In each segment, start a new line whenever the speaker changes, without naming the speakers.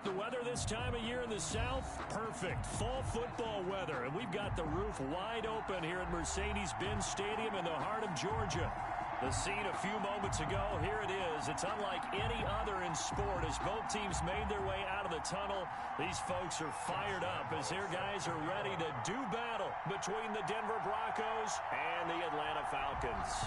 The weather this time of year in the South, perfect. Fall football weather, and we've got the roof wide open here at Mercedes-Benz Stadium in the heart of Georgia. The scene a few moments ago, here it is. It's unlike any other in sport as both teams made their way out of the tunnel. These folks are fired up as their guys are ready to do battle between the Denver Broncos and the Atlanta Falcons.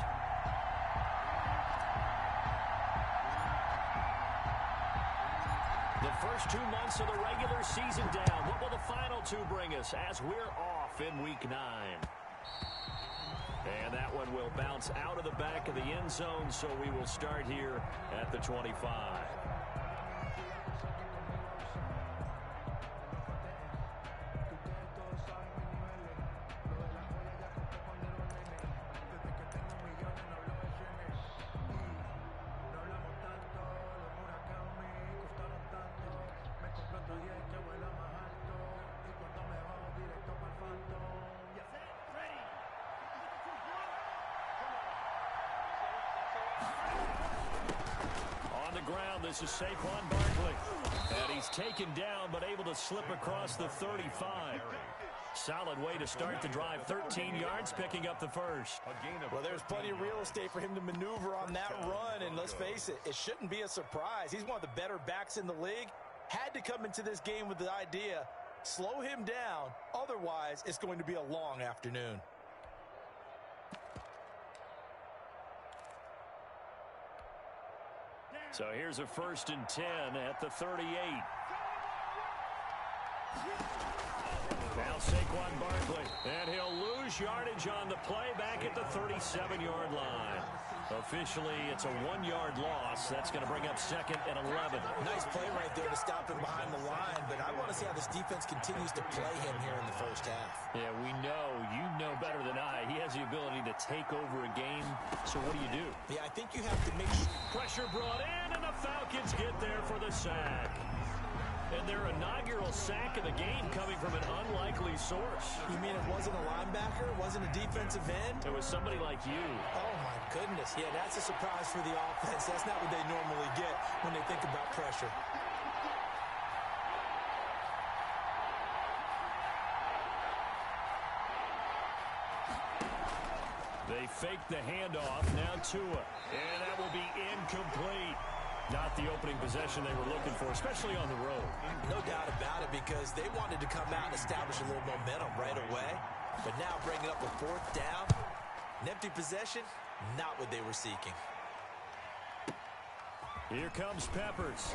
The first 2 months of the regular season down. What will the final two bring us as we're off in Week 9? And that one will bounce out of the back of the end zone, so we will start here at the 25. This is Saquon Barkley. And he's taken down but able to slip across the 35. Solid way to start the drive. 13 yards, picking up the first.
Well, there's plenty of real estate for him to maneuver on that run. And let's face it, it shouldn't be a surprise. He's one of the better backs in the league. Had to come into this game with the idea, slow him down. Otherwise, it's going to be a long afternoon.
So here's a 1st and 10 at the 38. Now Saquon Barkley, and he'll lose yardage on the play back at the 37-yard line. Officially, it's a 1-yard loss. That's going to bring up 2nd and 11.
Nice play right there to stop him behind the line, but I want to see how this defense continues to play him here in the first half.
Yeah, we know. You know better than I. He has the ability to take over a game. So what do?
Yeah, I think you have to make sure.
Pressure brought in, and the Falcons get there for the sack. And their inaugural sack of the game coming from an unlikely source.
You mean it wasn't a linebacker? It wasn't a defensive end?
It was somebody like you.
Oh, my goodness. Yeah, that's a surprise for the offense. That's not what they normally get when they think about pressure.
They fake the handoff. Now Tua. And that will be incomplete. Not the opening possession they were looking for, especially on the road.
No doubt about it, because they wanted to come out and establish a little momentum right away. But now bringing up a 4th down, an empty possession, not what they were seeking.
Here comes Peppers.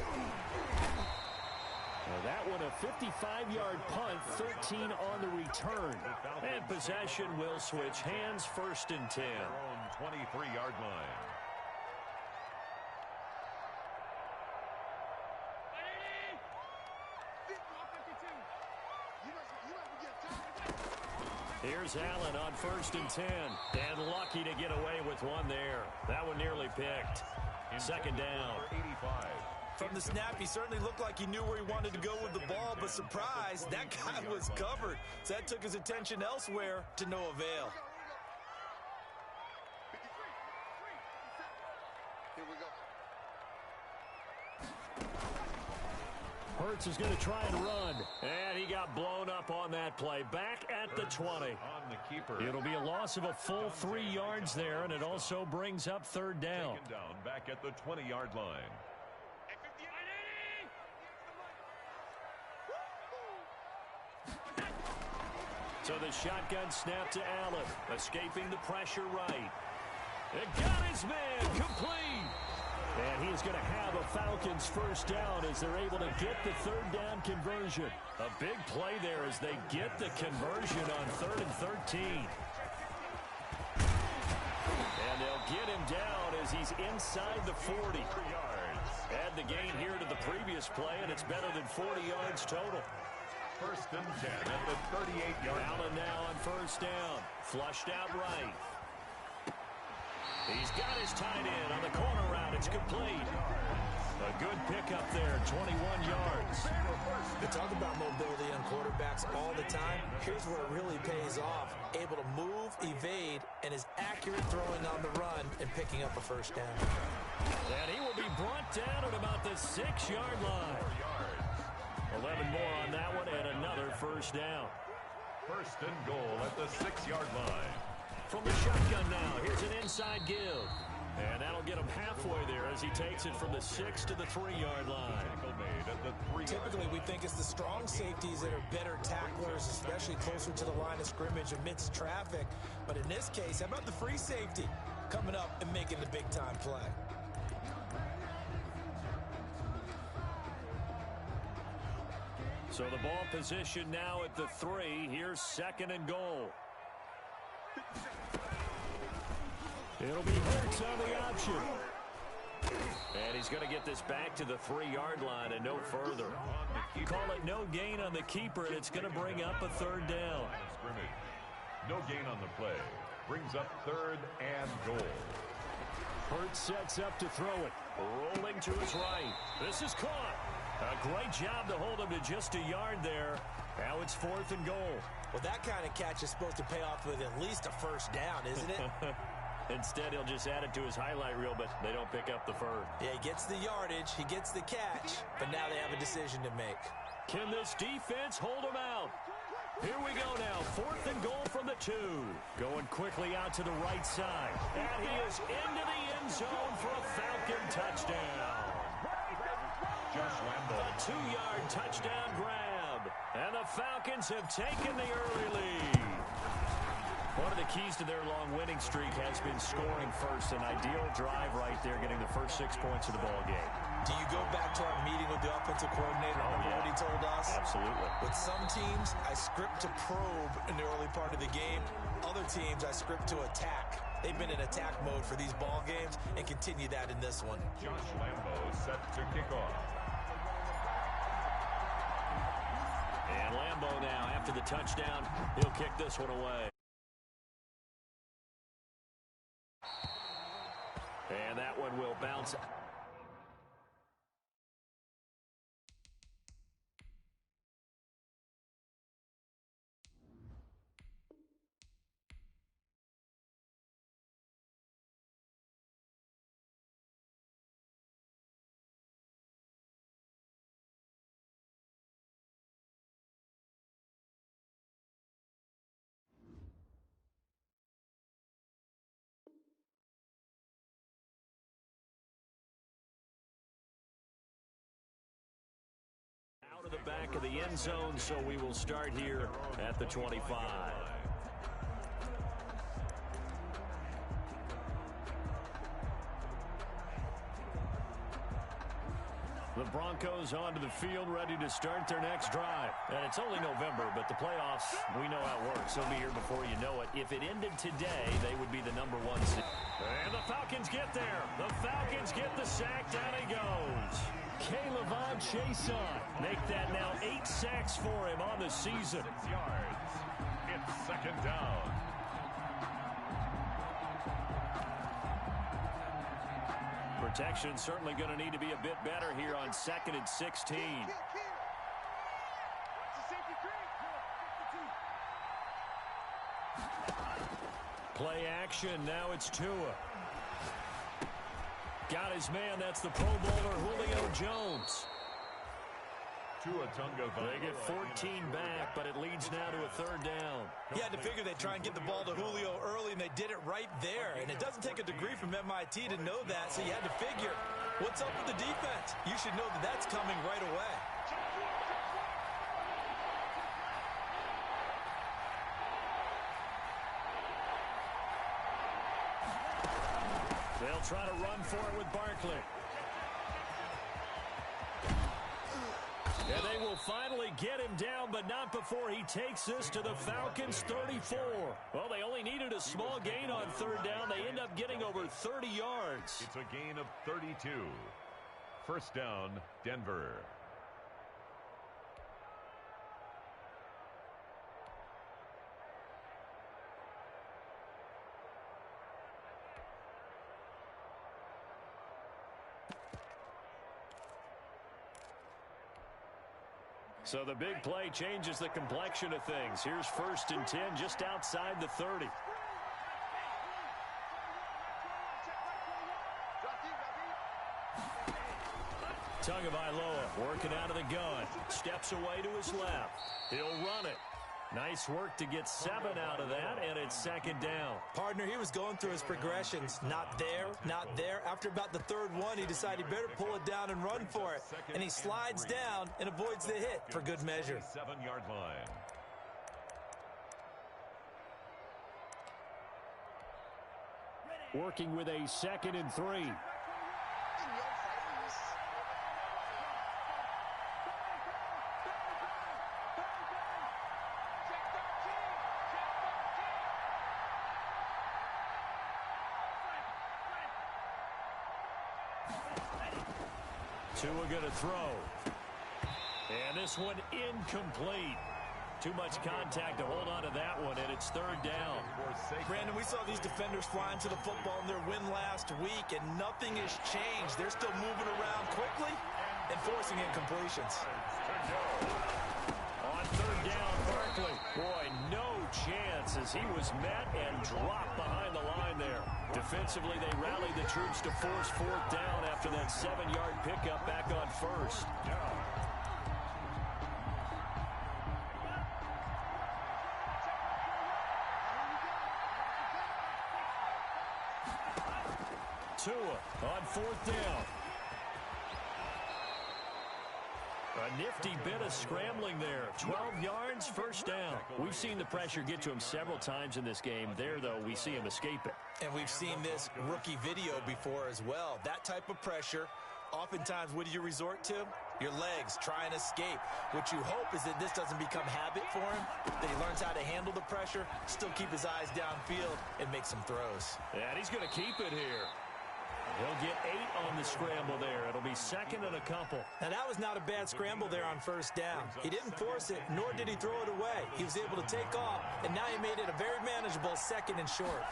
Now that one a 55-yard punt, 13 on the return. And possession will switch hands, 1st and 10.
23-yard line.
Here's Allen on 1st and 10. And lucky to get away with one there. That one nearly picked. 2nd down.
85.
From the snap, he certainly looked like he knew where he wanted to go with the ball, but surprise, that guy was covered. So that took his attention elsewhere to no avail.
Here we go.
Hurts is going to try and run. And he got blown up on that play. Back at the 20.
On the keeper.
It'll be a loss of a full 3 yards there, and it also brings up 3rd down.
Taken down back at the 20-yard line.
So the shotgun snap to Allen, escaping the pressure right. It got his man complete. And he's going to have a Falcons 1st down as they're able to get the 3rd down conversion. A big play there as they get the conversion on 3rd and 13. And they'll get him down as he's inside the 40. Add the gain here to the previous play, and it's better than 40 yards total.
1st and 10 at the 38-yard line.
Allen now on 1st down. Flushed out right. He's got his tight end on the corner route. It's complete. A good pickup there, 21 yards.
We talk about mobility on quarterbacks all the time. Here's where it really pays off. Able to move, evade, and is accurate throwing on the run and picking up a 1st down.
And he will be brought down at about the 6-yard line. 11 more on that one and another first down.
First and goal at the 6-yard line.
From the shotgun now, here's an inside give. And that'll get him halfway there as he takes it from the 6 to the 3-yard line.
Typically, we think it's the strong safeties that are better tacklers, especially closer to the line of scrimmage amidst traffic. But in this case, how about the free safety coming up and making the big-time play?
So the ball position now at the 3. Here's second and goal. It'll be Hurts on the option. And he's going to get this back to the 3-yard line and no further. You call it no gain on the keeper, and it's going to bring up a third down.
No gain on the play. Brings up third and goal.
Hurts sets up to throw it. Rolling to his right. This is caught. A great job to hold him to just a yard there. Now it's fourth and goal.
Well, that kind of catch is supposed to pay off with at least a first down, isn't it?
Instead, he'll just add it to his highlight reel, but they don't pick up the first.
Yeah, he gets the yardage, he gets the catch, but now they have a decision to make.
Can this defense hold him out? Here we go now, fourth and goal from the 2. Going quickly out to the right side. And he is into the end zone for a Falcon touchdown.
Josh Lambo.
A 2-yard touchdown grab. And the Falcons have taken the early lead. One of the keys to their long winning streak has been scoring first. An ideal drive right there, getting the first 6 points of the ball game.
Do you go back to our meeting with the offensive coordinator? Remember what he told us?
Absolutely.
With some teams, I script to probe in the early part of the game. Other teams, I script to attack. They've been in attack mode for these ball games and continue that in this one.
Josh Lambo set to kick off.
And Lambo now, after the touchdown, he'll kick this one away. And that one will bounce. To the back of the end zone, so we will start here at the 25. The Broncos onto the field, ready to start their next drive. And it's only November, but the playoffs, we know how it works. They'll be here before you know it. If it ended today, they would be the #1 seed. And the Falcons get there. The Falcons get the sack. Down he goes. K'Lavon Chaisson make that now 8 sacks for him on the season.
6 yards. It's second down.
Protection certainly going to need to be a bit better here on 2nd and 16. Play action. Now it's Tua. Got his man. That's the Pro Bowler Julio Jones. They get 14 back, but it leads now to a third down.
You had to figure they'd try and get the ball to Julio early, and they did it right there. And it doesn't take a degree from MIT to know that, so you had to figure, what's up with the defense? You should know that that's coming right away.
They'll try to run for it with Barkley. And they will finally get him down, but not before he takes this to the Falcons' 34. Well, they only needed a small gain on third down. They end up getting over 30 yards.
It's a gain of 32. First down, Denver.
So the big play changes the complexion of things. Here's 1st and 10 just outside the 30. Tagovailoa working out of the gun. Steps away to his left. He'll run it. Nice work to get 7 out of that, and it's second down.
Partner, he was going through his progressions. Not there, not there. After about the third one, he decided he better pull it down and run for it. And he slides down and avoids the hit for good measure.
7-yard line.
Working with a 2nd and 3. Tua going to throw. And this one incomplete. Too much contact to hold on to that one, and it's third down.
Brandon, we saw these defenders flying to the football in their win last week, and nothing has changed. They're still moving around quickly and forcing incompletions.
On third down, Barkley. Boy, no chance as he was met and dropped behind the line there. Defensively, they rallied the troops to force fourth down after that 7-yard pickup back on first. Tua on fourth down. A nifty bit of scrambling there. 12 yards, first down. We've seen the pressure get to him several times in this game. There, though, we see him escape it.
And we've seen this rookie video before as well. That type of pressure, oftentimes, what do you resort to? Your legs, try and escape. What you hope is that this doesn't become habit for him, that he learns how to handle the pressure, still keep his eyes downfield, and make some throws.
And he's going to keep it here. He'll get 8 on the scramble there. It'll be second and a couple.
Now, that was not a bad scramble there on first down. He didn't force it, nor did he throw it away. He was able to take off, and now he made it a very manageable second and short.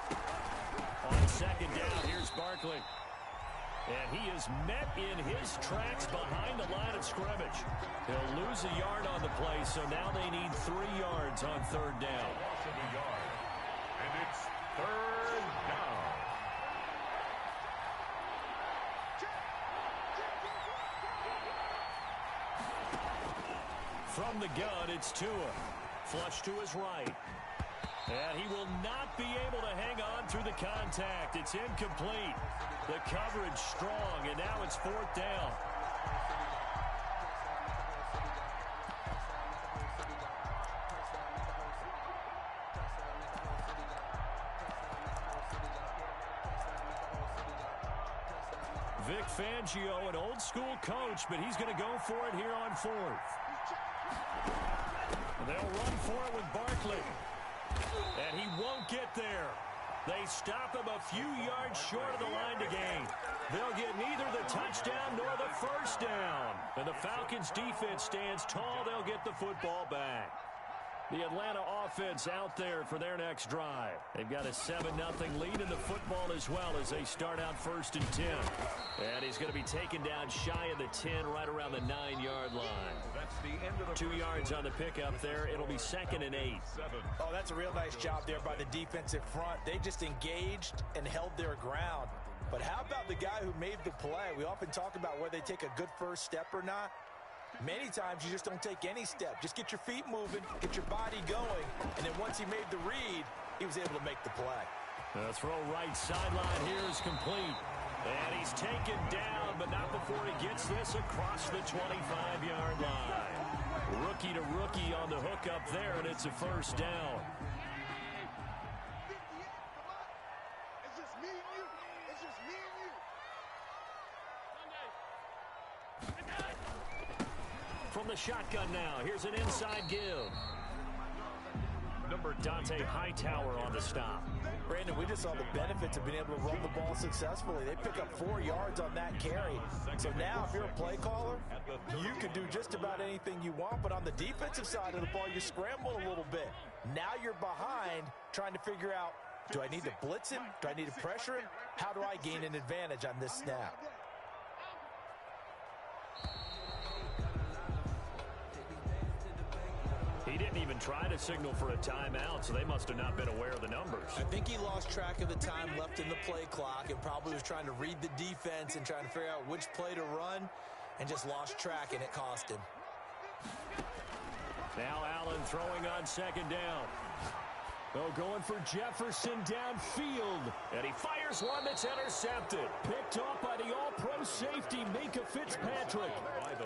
On second down, here's Barkley. And he is met in his tracks behind the line of scrimmage. He'll lose a yard on the play, so now they need 3 yards on third down.
And it's third down.
From the gun, it's Tua. Flush to his right. And he will not be able to hang on through the contact. It's incomplete. The coverage strong, and now it's fourth down. Vic Fangio, an old-school coach, but he's going to go for it here on fourth. And they'll run for it with Barkley. And he won't get there. They stop him a few yards short of the line to gain. They'll get neither the touchdown nor the first down. And the Falcons' defense stands tall. They'll get the football back. The Atlanta offense out there for their next drive. They've got a 7-0 lead in the football as well as they start out first and 10. And he's going to be taken down shy of the 10, right around the 9-yard line.
That's the end of the
2 yards on the pickup there. It'll be second and 8.
Oh, that's a real nice job there by the defensive front. They just engaged and held their ground. But how about the guy who made the play? We often talk about whether they take a good first step or not. Many times you just don't take any step. Just get your feet moving, get your body going, and then once he made the read, he was able to make the play.
The throw right sideline here is complete. And he's taken down, but not before he gets this across the 25-yard line. Rookie to rookie on the hook up there, and it's a first down. From the shotgun now, here's an inside give. Number Dante Hightower on the stop.
Brandon, we just saw the benefits of being able to run the ball successfully. They pick up 4 yards on that carry. So now if you're a play caller, you can do just about anything you want. But on the defensive side of the ball, you scramble a little bit. Now you're behind trying to figure out, do I need to blitz him? Do I need to pressure him? How do I gain an advantage on this snap?
He didn't even try to signal for a timeout, so they must have not been aware of the numbers.
I think he lost track of the time left in the play clock and probably was trying to read the defense and trying to figure out which play to run. and just lost track, and it cost him.
Now Allen throwing on second down. Oh, going for Jefferson downfield. And he fires one that's intercepted. Picked off by the all-pro safety, Minka Fitzpatrick.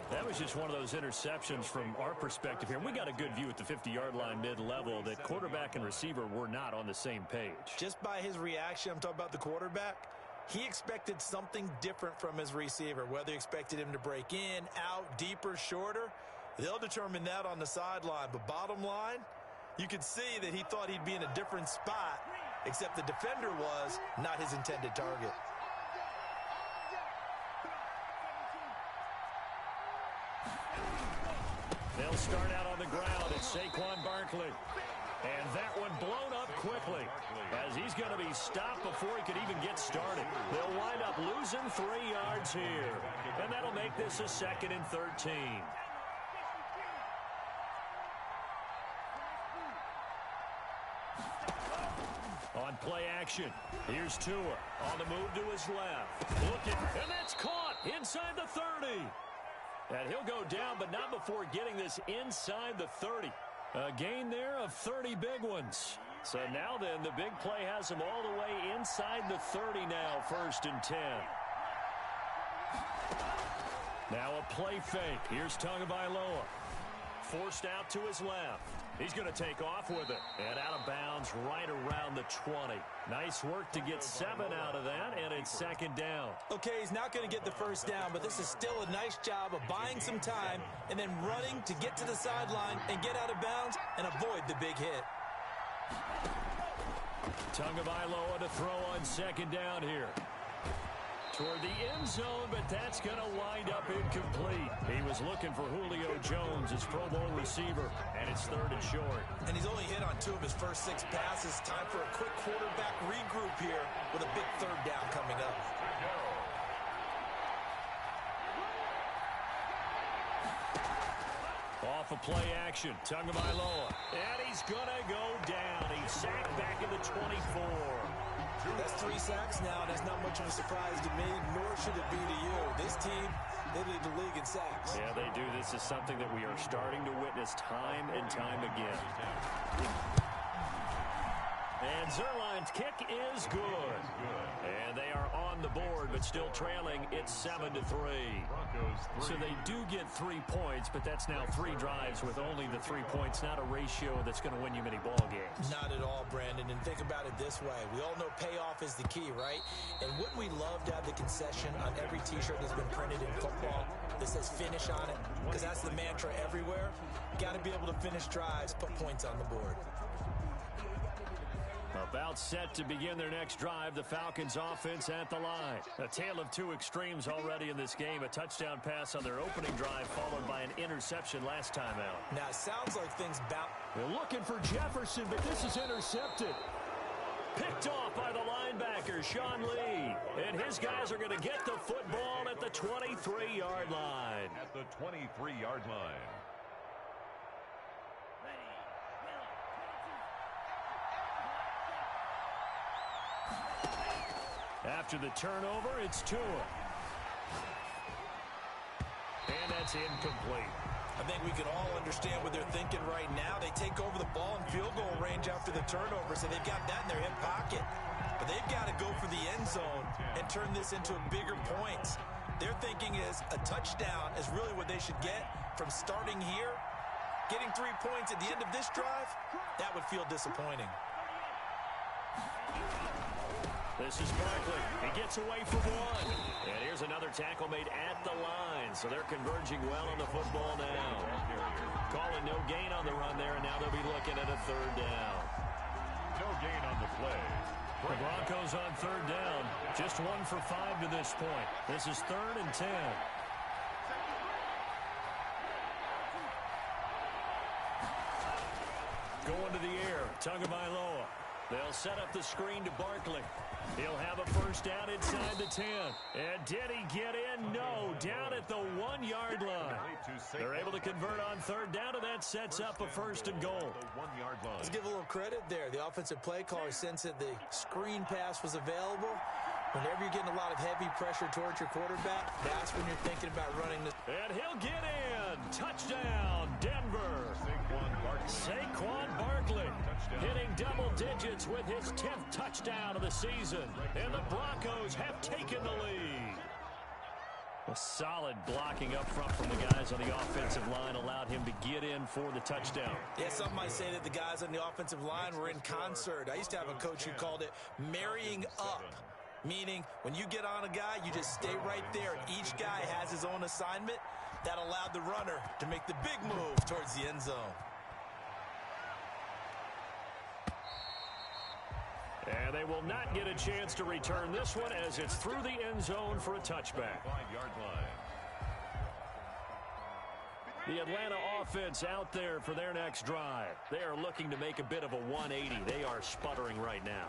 That was just one of those interceptions from our perspective here. We got a good view at the 50-yard line mid-level that quarterback and receiver were not on the same page.
Just by his reaction, I'm talking about the quarterback, he expected something different from his receiver, whether he expected him to break in, out, deeper, shorter. They'll determine that on the sideline. But bottom line, you could see that he thought he'd be in a different spot, except the defender was not his intended target.
They'll start out on the ground. It's Saquon Barkley. And that one blown up quickly as he's going to be stopped before he could even get started. They'll wind up losing 3 yards here. And that'll make this a 2nd and 13. On play action, here's Tua on the move to his left. Looking, and that's caught inside the 30. And he'll go down, but not before getting this inside the 30. A gain there of 30 big ones. So now then, the big play has him all the way inside the 30 now, 1st and 10. Now a play fake. Here's Tagovailoa. Forced out to his left. He's going to take off with it. And out of bounds right around the 20. Nice work to get 7 out of that, and it's 2nd down.
Okay, he's not going to get the 1st down, but this is still a nice job of buying some time and then running to get to the sideline and get out of bounds and avoid the big hit.
Tagovailoa to throw on 2nd down here. Toward the end zone, but that's going to wind up incomplete. He was looking for Julio Jones, his Pro Bowl receiver, and it's 3rd and short.
And he's only hit on 2 of his first 6 passes. Time for a quick quarterback regroup here with a big 3rd down coming up.
Off of play action, Tagovailoa. And he's going to go down. He's sacked back in the 24.
That's 3 sacks now. That's not much of a surprise to me, nor should it be to you. This team, they lead the league in sacks.
Yeah, they do. This is something that we are starting to witness time and time again. And Zerline's kick is good. And they are on the board, but still trailing. It's 7-3. So they do get 3 points, but that's now 3 drives with only the 3 points. Not a ratio that's going to win you many ball games.
Not at all, Brandon. And think about it this way. We all know payoff is the key, right? And wouldn't we love to have the concession on every T-shirt that's been printed in football that says finish on it? Because that's the mantra everywhere. Got to be able to finish drives, put points on the board.
About set to begin their next drive, the Falcons offense at the line. A tale of 2 extremes already in this game. A touchdown pass on their opening drive followed by an interception last time out.
Now, it sounds like things bounce.
They're looking for Jefferson, but this is intercepted. Picked off by the linebacker, Sean Lee. And his guys are going to get the football at the 23-yard line.
At the 23-yard line.
After the turnover, it's Tua. And that's incomplete.
I think we can all understand what they're thinking right now. They take over the ball in field goal range after the turnover, so they've got that in their hip pocket. But they've got to go for the end zone and turn this into bigger points. Their thinking is a touchdown is really what they should get from starting here. Getting 3 points at the end of this drive, that would feel disappointing.
This is Barkley. He gets away for 1. And here's another tackle made at the line. So they're converging well on the football now. Calling no gain on the run there, and now they'll be looking at a 3rd down.
No gain on the play.
The Broncos on 3rd down. Just 1 for 5 to this point. This is 3rd and 10. Going to the air. Tagovailoa. They'll set up the screen to Barkley. He'll have a 1st down inside the 10. And did he get in? No. Down at the 1-yard line. They're able to convert on 3rd down, and that sets up a 1st and goal.
Let's give a little credit there. The offensive play caller sensed that the screen pass was available. Whenever you're getting a lot of heavy pressure towards your quarterback, that's when you're thinking about running this.
And he'll get in. Touchdown, Denver. Saquon Barkley hitting double digits with his 10th touchdown of the season. And the Broncos have taken the lead. A solid blocking up front from the guys on the offensive line allowed him to get in for the touchdown.
Yeah, some might say that the guys on the offensive line were in concert. I used to have a coach who called it marrying up, meaning when you get on a guy, you just stay right there. Each guy has his own assignment. That allowed the runner to make the big move towards the end zone.
And they will not get a chance to return this one as it's through the end zone for a touchback.
5-yard line.
The Atlanta offense out there for their next drive. They are looking to make a bit of a 180. They are sputtering right now.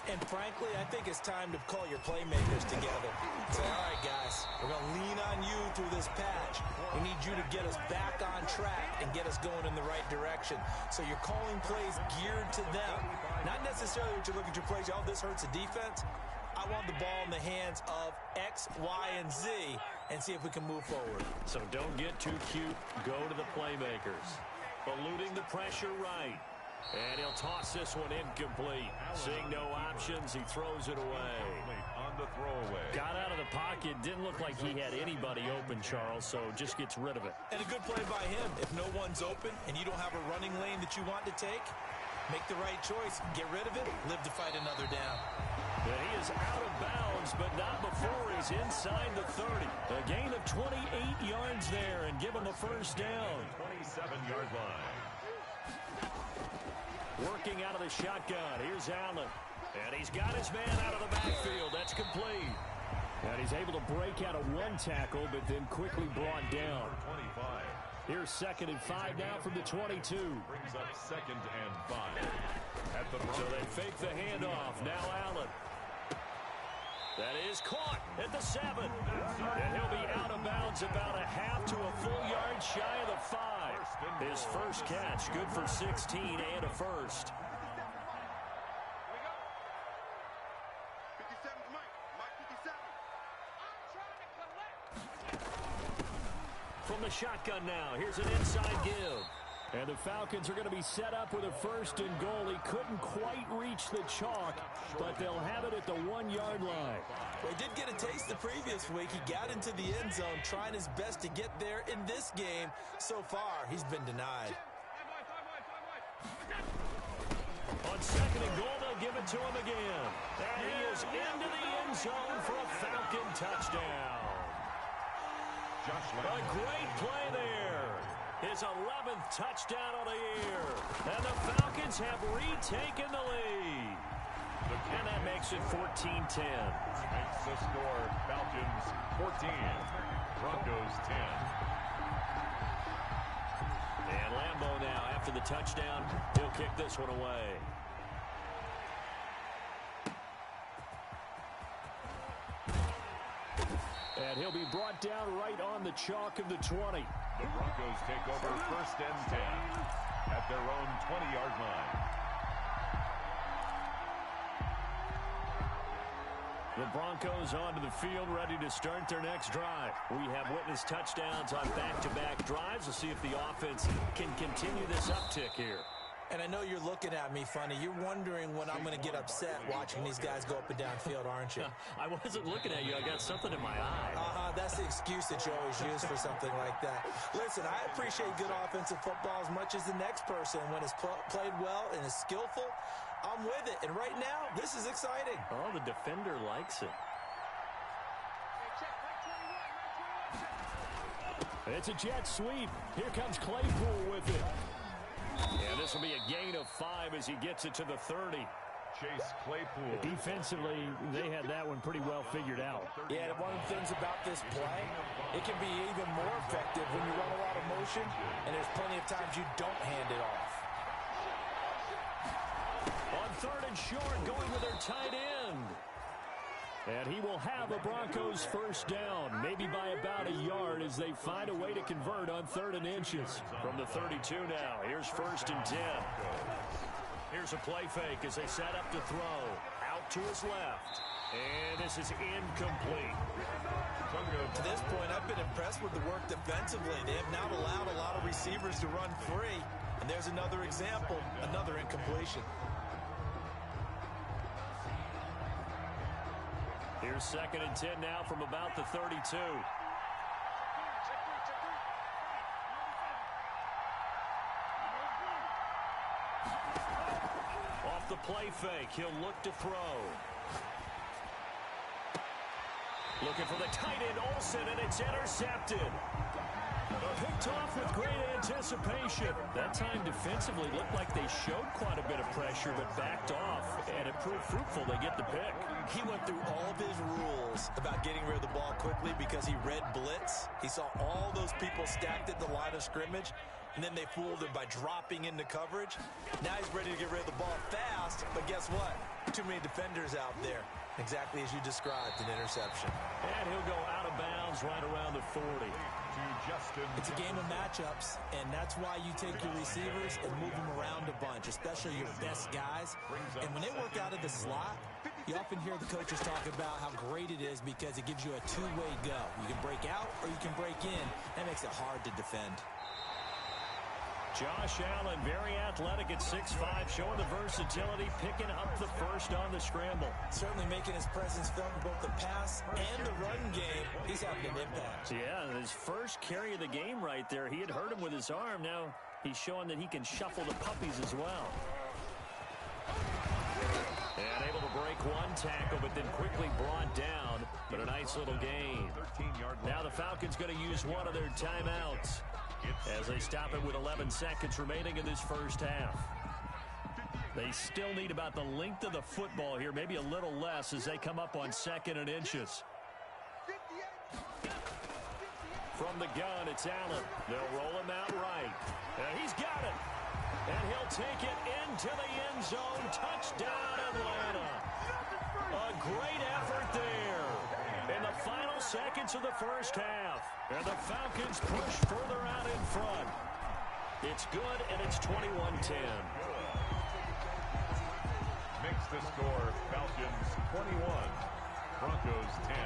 And frankly, I think it's time to call your playmakers together. Say, all right, guys, we're going to lean on you through this patch. We need you to get us back on track and get us going in the right direction. So you're calling plays geared to them. Not necessarily what you look at your plays, oh, this hurts the defense. I want the ball in the hands of X, Y, and Z and see if we can move forward.
So don't get too cute. Go to the playmakers. Eluding the pressure right. And he'll toss this one incomplete. Seeing no options, he throws it away.
On the throwaway.
Got out of the pocket. Didn't look like he had anybody open, Charles, so just gets rid of it.
And a good play by him. If no one's open and you don't have a running lane that you want to take, make the right choice. Get rid of it. Live to fight another down.
And he is out of bounds, but not before he's inside the 30. A gain of 28 yards there and give him a first down.
27-yard line.
Working out of the shotgun. Here's Allen. And he's got his man out of the backfield. That's complete. And he's able to break out of one tackle, but then quickly brought down.
25.
Here's 2nd and 5 now from the 22.
Brings up 2nd and 5. At the
So they fake the handoff. Now Allen. That is caught at the 7. And he'll be out of bounds about a half to a full yard shy of the 5. His first catch, good for 16 and a first. From the shotgun now, here's an inside give. And the Falcons are going to be set up with a 1st and goal. He couldn't quite reach the chalk, but they'll have it at the 1-yard line.
Well, he did get a taste the previous week. He got into the end zone, trying his best to get there in this game. So far, he's been denied.
On 2nd and goal, they'll give it to him again. And he is into the end zone for a Falcon touchdown. A great play there. His 11th touchdown of the year. And the Falcons have retaken the lead. And that makes it 14-10.
Makes the score Falcons 14, Broncos 10.
And Lambeau now, after the touchdown, he'll kick this one away. And he'll be brought down right on the chalk of the 20.
The Broncos take over 1st and 10 at their own 20-yard line.
The Broncos onto the field, ready to start their next drive. We have witnessed touchdowns on back-to-back drives. We'll see if the offense can continue this uptick here.
And I know you're looking at me funny. You're wondering when I'm going to get upset watching these guys go up and down field, aren't you?
I wasn't looking at you. I got something in my eye.
That's the excuse that you always use for something like that. Listen, I appreciate good offensive football as much as the next person. When it's played well and is skillful, I'm with it. And right now, this is exciting.
Oh, the defender likes it. It's a jet sweep. Here comes Claypool with it. And this will be a gain of 5 as he gets it to the 30.
Chase Claypool.
Defensively, they had that one pretty well figured out.
Yeah, and one of the things about this play, it can be even more effective when you run a lot of motion, and there's plenty of times you don't hand it off.
On 3rd and short, going with their tight end. And he will have the Broncos first down, maybe by about a yard as they find a way to convert on 3rd and inches. From the 32 now, here's 1st and 10. Here's a play fake as they set up to throw. Out to his left. And this is incomplete.
To this point, I've been impressed with the work defensively. They have not allowed a lot of receivers to run free. And there's another example, another incompletion.
Here's 2nd and 10 now from about the 32. Off the play fake, he'll look to throw. Looking for the tight end, Olsen, and it's intercepted. Picked off with great anticipation. That time defensively looked like they showed quite a bit of pressure, but backed off, and it proved fruitful. They get the pick.
He went through all of his rules about getting rid of the ball quickly because he read blitz. He saw all those people stacked at the line of scrimmage, and then they fooled him by dropping into coverage. Now he's ready to get rid of the ball fast, but guess what? Too many defenders out there. Exactly as you described, an interception.
And he'll go out of bounds right around the 40.
It's a game of matchups, and that's why you take your receivers and move them around a bunch, especially your best guys. And when they work out of the slot, you often hear the coaches talk about how great it is because it gives you a two-way go. You can break out or you can break in. That makes it hard to defend.
Josh Allen, very athletic at 6'5", showing the versatility, picking up the first on the scramble.
Certainly making his presence felt in both the pass and the run game. He's having an impact.
Yeah, his first carry of the game right there. He had hurt him with his arm. Now he's showing that he can shuffle the puppies as well. And able to break one tackle, but then quickly brought down. But a nice little gain. Now the Falcons going to use one of their timeouts as they stop it with 11 seconds remaining in this first half. They still need about the length of the football here, maybe a little less as they come up on 2nd and inches. From the gun, it's Allen. They'll roll him out right. And he's got it. And he'll take it into the end zone. Touchdown, Atlanta. A great effort there in the final seconds of the first half. And the Falcons push further out in front. It's good, and it's 21-10.
Makes the score Falcons 21, Broncos 10.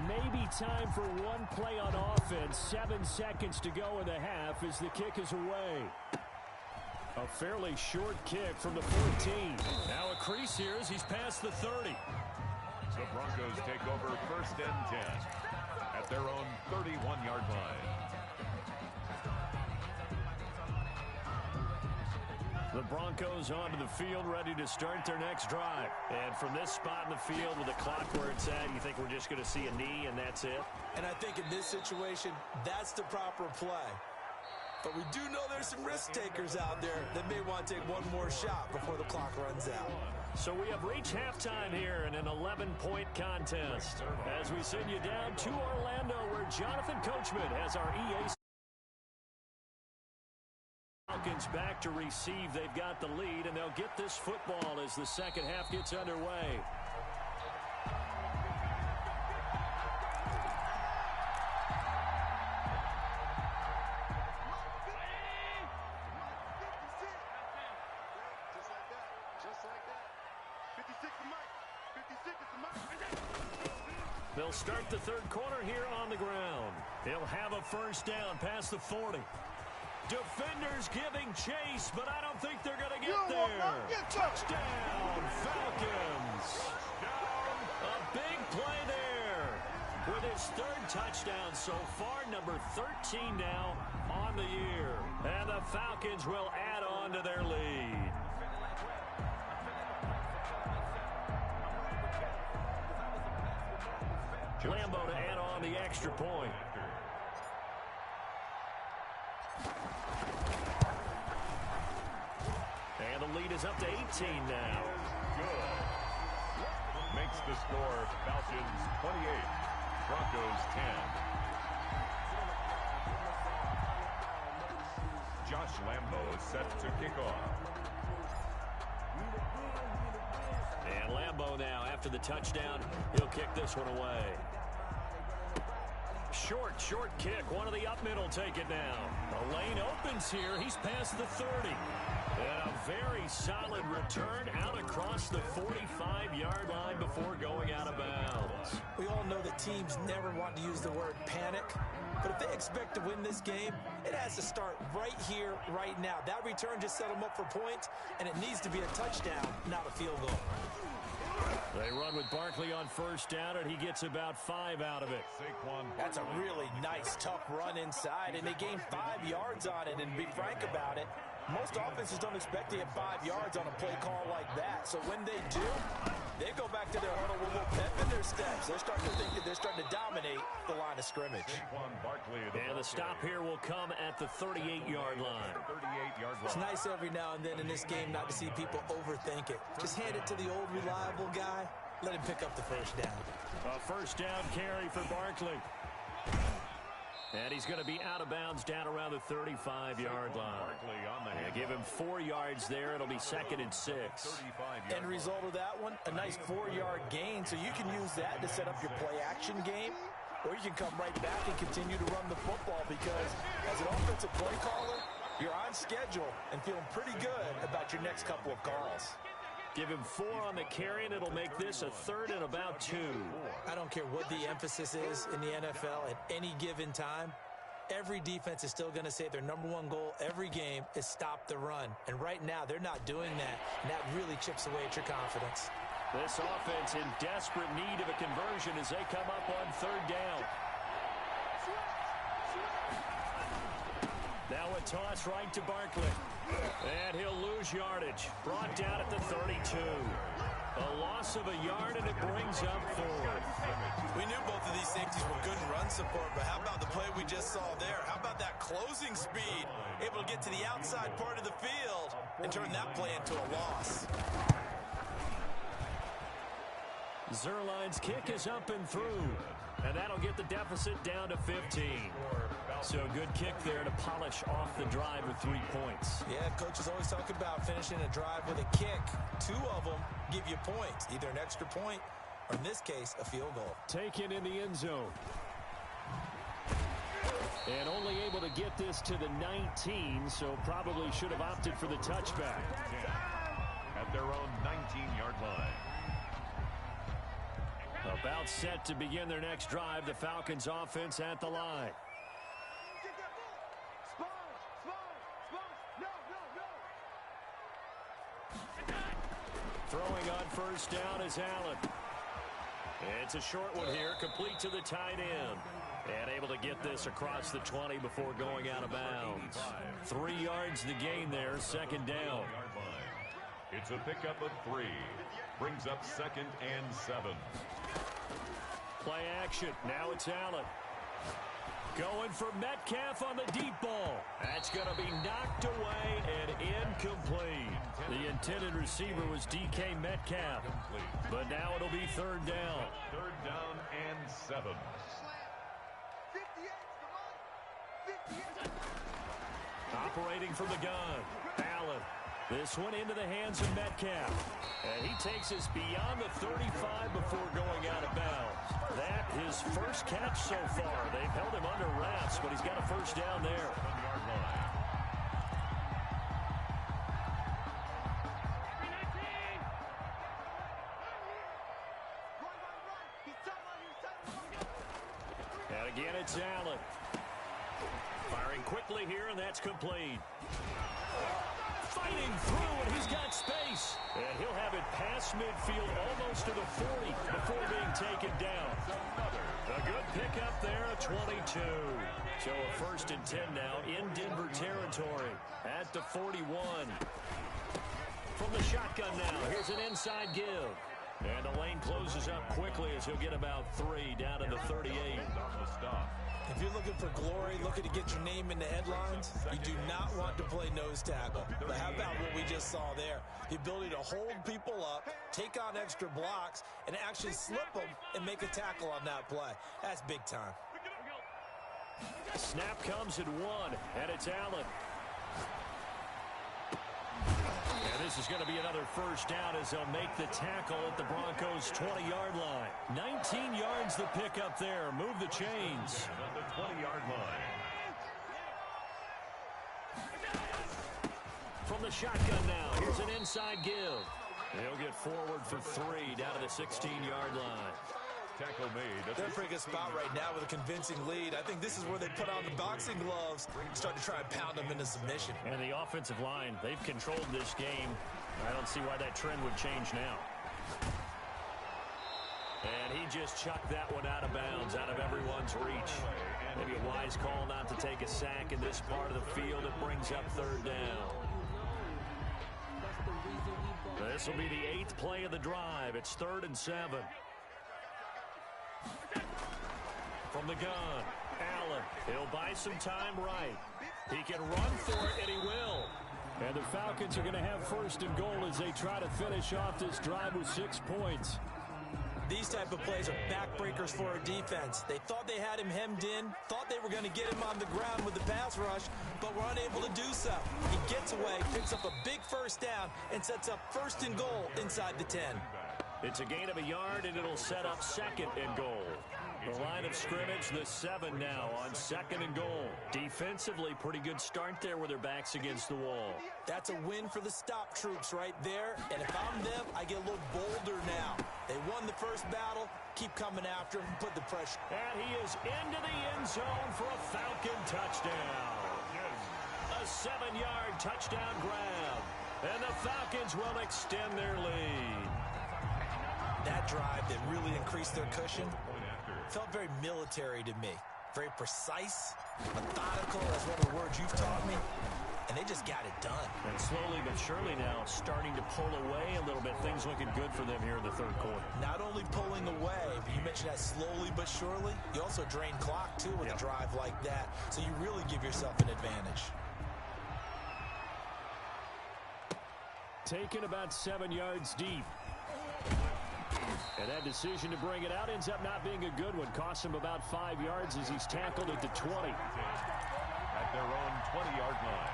Maybe time for one play on offense. 7 seconds to go in the half as the kick is away. A fairly short kick from the 14. Now a crease here as he's past the 30.
The Broncos take over 1st and 10 at their own 31-yard line.
The Broncos onto the field, ready to start their next drive. And from this spot in the field with the clock where it's at, you think we're just going to see a knee and that's it?
And I think in this situation, that's the proper play. But we do know there's some risk takers out there that may want to take one more shot before the clock runs out.
So we have reached halftime here in an 11-point contest as we send you down to Orlando where Jonathan Coachman has our EA Falcons back to receive. They've got the lead, and they'll get this football as the second half gets underway. They'll start the third quarter here on the ground. They'll have a first down past the 40. Defenders giving chase, but I don't think they're going to get there. Touchdown, Falcons. A big play there with his third touchdown so far, number 13 now on the year. And the Falcons will add on to their lead. Lambo to add on the extra point. And the lead is up to 18 now.
Good. Makes the score Falcons 28, Broncos 10. Josh Lambo is set to kick off.
And Lambo now, after the touchdown, he'll kick this one away. short kick. One of the up middle take it now. The lane opens here. He's past the 30. And a very solid return out across the 45-yard line before going out of bounds.
We all know that teams never want to use the word panic. But if they expect to win this game, it has to start right here, right now. That return just set them up for points, and it needs to be a touchdown, not a field goal.
They run with Barkley on first down, and he gets about 5 out of it.
That's a really nice, tough run inside, and they gain 5 yards on it. And to be frank about it, most offenses don't expect to get 5 yards on a play call like that. So when they do, they go back to their huddle with a little pep in their steps. They're starting to think that they're starting to dominate the line of scrimmage.
And the stop here will come at the 38-yard line.
It's nice every now and then in this game not to see people overthink it. Just hand it to the old reliable guy. Let him pick up the first down.
A first down carry for Barkley. And he's going to be out of bounds down around the 35-yard line. And give him 4 yards there. It'll be 2nd and 6.
End result of that one, a nice 4-yard gain. So you can use that to set up your play-action game, or you can come right back and continue to run the football because as an offensive play caller, you're on schedule and feeling pretty good about your next couple of calls.
Give him 4 on the carry, and it'll make this a 3rd and about 2.
I don't care what the emphasis is in the NFL at any given time. Every defense is still going to say their #1 goal every game is stop the run. And right now, they're not doing that, and that really chips away at your confidence.
This offense in desperate need of a conversion as they come up on 3rd down. Now a toss right to Barkley. And he'll lose yardage. Brought down at the 32. A loss of a yard, and it brings up 4.
We knew both of these safeties were good in run support, but how about the play we just saw there? How about that closing speed? Able to get to the outside part of the field and turn that play into a loss.
Zerline's kick is up and through. And that'll get the deficit down to 15. So a good kick there to polish off the drive with 3 points.
Yeah, coaches always talk about finishing a drive with a kick. 2 of them give you points, either an extra point or, in this case, a field goal.
Taken in the end zone. And only able to get this to the 19, so probably should have opted for the touchback.
At their own 19-yard line.
About set to begin their next drive. The Falcons offense at the line. Throwing on first down is Allen. It's a short one here, complete to the tight end. And able to get this across the 20 before going out of bounds. 3 yards the gain there, 2nd down.
It's a pickup of 3. Brings up 2nd and 7.
Play action. Now it's Allen. Going for Metcalf on the deep ball. That's going to be knocked away and incomplete. The intended receiver was DK Metcalf. But now it'll be 3rd down.
3rd down and 7.
Operating from the gun. Allen. This one into the hands of Metcalf. And he takes us beyond the 35 before going out of bounds. That his first catch so far. They've held him under wraps, but he's got a first down there. And again, it's Allen. Firing quickly here, and that's complete. Fighting through, and he's got space. And he'll have it past midfield almost to the 40 before being taken down. A good pickup there, a 22. So a 1st and 10 now in Denver territory at the 41. From the shotgun now, here's an inside give. And the lane closes up quickly as he'll get about 3 down to the 38.
If you're looking for glory, looking to get your name in the headlines, you do not want to play nose tackle. But how about what we just saw there? The ability to hold people up, take on extra blocks, and actually slip them and make a tackle on that play. That's big time.
Snap comes at 1, and it's Allen. And this is going to be another first down as they'll make the tackle at the Broncos' 20-yard line. 19 yards the pickup there. Move the chains.
20-yard line.
From the shotgun now, here's an inside give. He'll get forward for 3 down to the 16-yard line.
Tackle made.
They're in a pretty good spot right now with a convincing lead. I think this is where they put on the boxing gloves and start to try and pound them into submission.
And the offensive line, they've controlled this game. I don't see why that trend would change now. And he just chucked that one out of bounds, out of everyone's reach. Maybe a wise call not to take a sack in this part of the field. It brings up 3rd down. This will be the 8th play of the drive. It's 3rd and 7. From the gun, Allen. He'll buy some time right. He can run for it, and he will.
And the Falcons are going to have 1st and goal as they try to finish off this drive with 6 points.
These type of plays are backbreakers for a defense. They thought they had him hemmed in, thought they were going to get him on the ground with the pass rush, but were unable to do so. He gets away, picks up a big 1st down, and sets up 1st and goal inside the 10.
It's a gain of a yard, and it'll set up 2nd and goal. The line of scrimmage, the 7 now on 2nd and goal. Defensively, pretty good start there with their backs against the wall.
That's a win for the stop troops right there. And if I'm them, I get a little bolder now. They won the first battle. Keep coming after him and put the pressure.
And he is into the end zone for a Falcon touchdown. A 7-yard touchdown grab. And the Falcons will extend their lead.
That drive that really increased their cushion felt very military to me. Very precise, methodical. That's one of the words you've taught me. And they just got it done.
And slowly but surely now starting to pull away a little bit. Things looking good for them here in the 3rd quarter.
Not only pulling away, but you mentioned that slowly but surely. You also drain clock, too, with a drive like that. So you really give yourself an advantage.
Taken about 7 yards deep. And that decision to bring it out ends up not being a good one. Costs him about 5 yards as he's tackled at the 20.
At their own 20-yard line.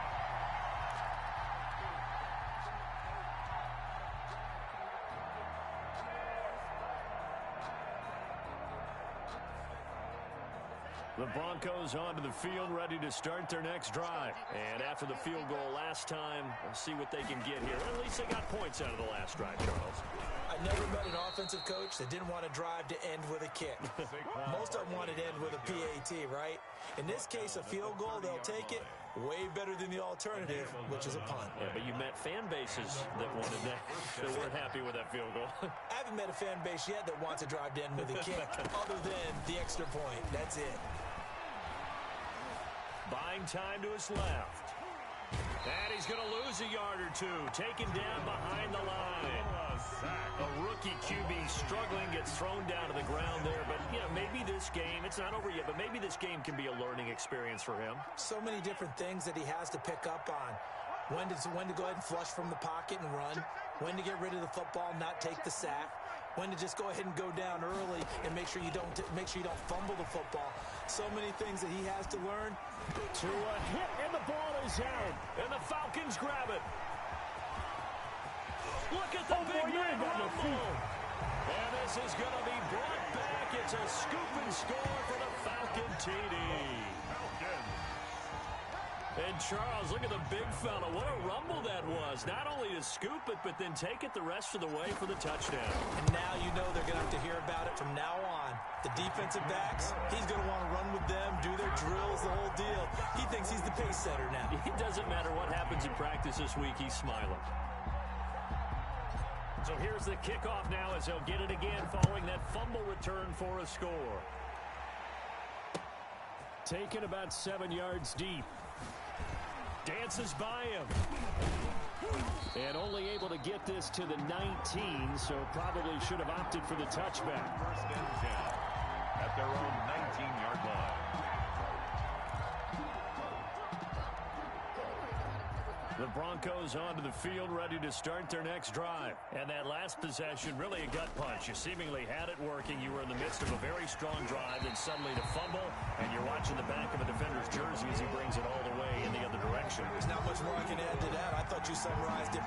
The Broncos onto the field, ready to start their next drive. And after the field goal last time, we'll see what they can get here. At least they got points out of the last drive, Charles.
I never met an offensive coach that didn't want to drive to end with a kick. Most of them wanted to end with a PAT, right? In this case, a field goal, they'll take it. Way better than the alternative, which is a punt.
Yeah, but you met fan bases that wanted that, that weren't happy with that field goal.
I haven't met a fan base yet that wants to drive to end with a kick, other than the extra point. That's it.
Buying time to his left. And he's going to lose a yard or two. Taken down behind the line. A rookie QB struggling, gets thrown down to the ground there. But, you know, maybe this game, it's not over yet, but maybe this game can be a learning experience for him.
So many different things that he has to pick up on. When to go ahead and flush from the pocket and run. When to get rid of the football, not take the sack. When to just go ahead and go down early and make sure you don't fumble the football. So many things that he has to learn.
To a hit, and the ball is out.
And the Falcons grab it. Look at the big man rumble. And this is going to be brought back. It's a scoop and score for the Falcon TD. And Charles, look at the big fella. What a rumble that was. Not only to scoop it, but then take it the rest of the way for the touchdown.
And now you know they're going to have to hear about it from now on. The defensive backs, he's going to want to run with them, do their drills, the whole deal. He thinks he's the pace setter now.
It doesn't matter what happens in practice this week. He's smiling. So here's the kickoff now as they'll get it again following that fumble return for a score.
Taken about 7 yards deep.
Dances by him.
And only able to get this to the 19, so probably should have opted for the touchback.
1st and 10 at their own 19-yard line.
The Broncos onto the field, ready to start their next drive. And that last possession, really a gut punch. You seemingly had it working. You were in the midst of a very strong drive, then suddenly to fumble, and you're watching the back of a defender's jersey as he brings it all the way in the other direction.
There's not much more I can add to that. I thought you summarized it